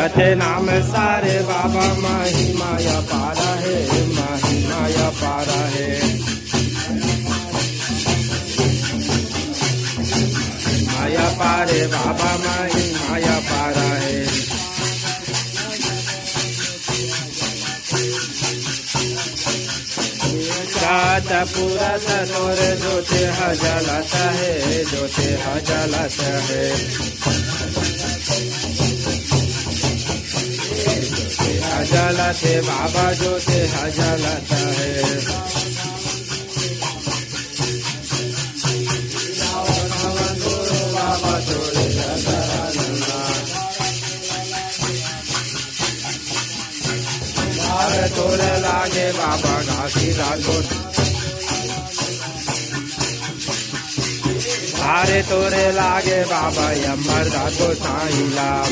रटे नाम सारे बाबा महिमाया पारा है, महिमाया पारा है। माया पारे बाबा महिमाया पारा है। जात पुरत तोर जोते हजलत है, जोते हजलत है। हजलत है बाबा जोते हजलत है। बाबा तोरे तोरे लागे बाबा घासी राजोट, अरे तोरे लागे बाबा यमर राजो साईं लाम।